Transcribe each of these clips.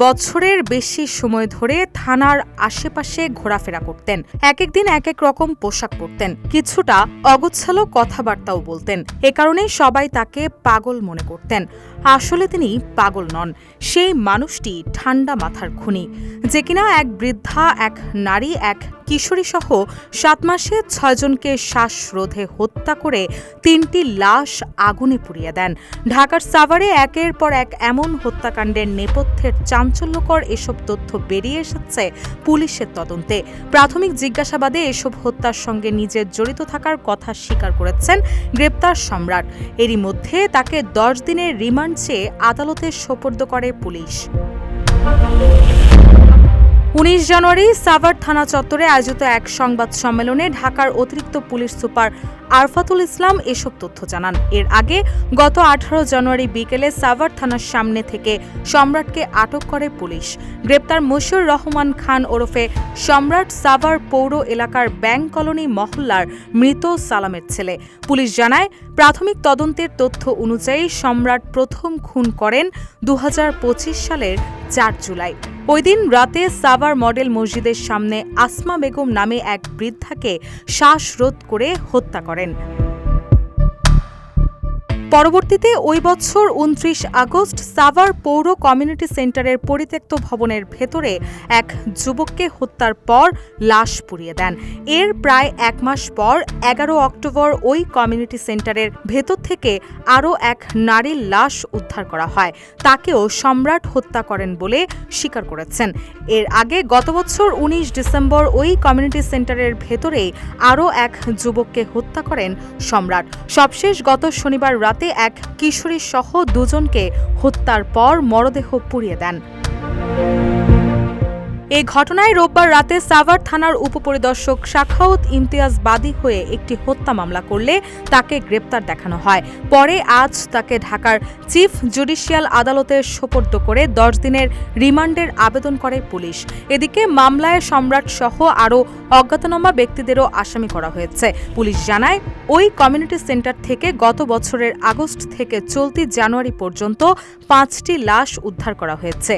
বছরের বেশি সময় ধরে থানার আশেপাশে ঘোরাফেরা করতেন। এক একদিন এক এক রকম পোশাক পরতেন, কিছুটা অগোছালো কথাবার্তাও বলতেন। এ কারণে সবাই তাকে পাগল মনে করতেন। আসলে তিনি পাগল নন, সেই মানুষটি ঠান্ডা মাথার খুনি, যে কিনা এক বৃদ্ধা, এক নারী, এক কিশোরী সহ 7 মাসে 6 জনকে শ্বাসরোধে হত্যা করে 3টি লাশ আগুনে পুড়িয়ে দেন। ঢাকার সাভারে একের পর এক এমন হত্যাকাণ্ডের নেপথ্যের চাঞ্চল্যকর এসব তথ্য বেরিয়ে এসেছে পুলিশের তদন্তে। প্রাথমিক জিজ্ঞাসাবাদে এসব হত্যার সঙ্গে নিজের জড়িত থাকার কথা স্বীকার করেছেন গ্রেপ্তার সম্রাট। এরই মধ্যে তাকে 10 দিনের রিমান্ড চেয়ে আদালতে সোপর্দ করে পুলিশ। 19 জানুয়ারি সাভার থানা চত্বরে আয়োজিত এক সংবাদ সম্মেলনে ঢাকার অতিরিক্ত পুলিশ সুপার আরফাতুল ইসলাম এসব তথ্য জানান। এর আগে গত 18 জানুয়ারি বিকেলে সাভার থানার সামনে থেকে সম্রাটকে আটক করে পুলিশ। গ্রেপ্তার মশিউর রহমান খান ওরফে সম্রাট সাভার পৌর এলাকার ব্যাংক কলোনি মহল্লার মৃত সালামের ছেলে। পুলিশ জানায়, প্রাথমিক তদন্তের তথ্য অনুযায়ী সম্রাট প্রথম খুন করেন 2025 সালের 4 জুলাই। ওই দিন রাতে সাভার মডেল মসজিদের সামনে আসমা বেগম নামে এক বৃদ্ধাকে শ্বাসরোধ করে হত্যা করেন। পরবর্তীতে ওই বছর 29 আগস্ট সাভার পৌর কমিউনিটি সেন্টারের পরিত্যক্ত ভবনের ভেতরে এক যুবককে হত্যার পর লাশ পুড়িয়ে দেন। এর প্রায় 1 মাস পর 11 অক্টোবর ওই কমিউনিটি সেন্টারের ভেতর থেকে আরও এক নারীর লাশ উদ্ধার করা হয়। তাকেও সম্রাট হত্যা করেন বলে স্বীকার করেছেন। এর আগে গত বছর 19 ডিসেম্বর ওই কমিউনিটি সেন্টারের ভেতরেই আরও এক যুবককে হত্যা করেন সম্রাট। সবশেষ গত শনিবার রাতে এক কিশোরী সহ 2 জনকে হত্যার পর মরদেহ পুড়িয়ে দেন। এই ঘটনায় রোববার রাতে সাভার থানার উপপরিদর্শক শাখাউত ইমতিয়াজ বাদী হয়ে একটি হত্যা মামলা করলে তাকে গ্রেপ্তার দেখানো হয়। পরে আজ তাকে ঢাকার চিফ জুডিশিয়াল আদালতে সোপর্দ করে 10 দিনের রিমান্ডের আবেদন করে পুলিশ। এদিকে মামলায় সম্রাট সহ আরও অজ্ঞাতনামা ব্যক্তিদেরও আসামি করা হয়েছে। পুলিশ জানায়, ওই কমিউনিটি সেন্টার থেকে গত বছরের আগস্ট থেকে চলতি জানুয়ারি পর্যন্ত 5টি লাশ উদ্ধার করা হয়েছে।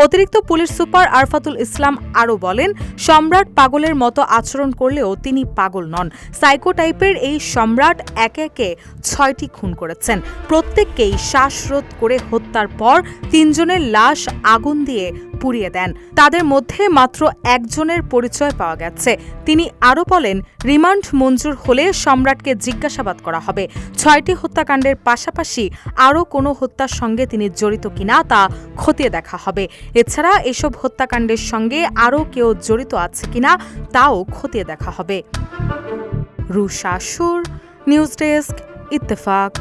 অতিরিক্ত পুলিশ সুপার আরফাতুল ইসলাম আরও বলেন, সম্রাট পাগলের মতো আচরণ করলেও তিনি পাগল নন। সাইকো টাইপের এই সম্রাট একে একে 6টি খুন করেছেন। প্রত্যেককেই শ্বাসরোধ করে হত্যার পর 3 জনের লাশ আগুন দিয়ে পুড়িয়ে দেন। তাদের মধ্যে মাত্র 1 জনের পরিচয় পাওয়া গেছে। তিনি আরও বলেন, রিমান্ড মঞ্জুর হলে সম্রাটকে জিজ্ঞাসাবাদ করা হবে। 6টি হত্যাকাণ্ডের পাশাপাশি আরও কোনো হত্যার সঙ্গে তিনি জড়িত কিনা তা খতিয়ে দেখা হবে। এছাড়া এসব হত্যাকাণ্ডের সঙ্গে আরও কেউ জড়িত আছে কিনা তাও খতিয়ে দেখা হবে। রুশা সুর, নিউজ ডেস্ক, ইত্তেফাক।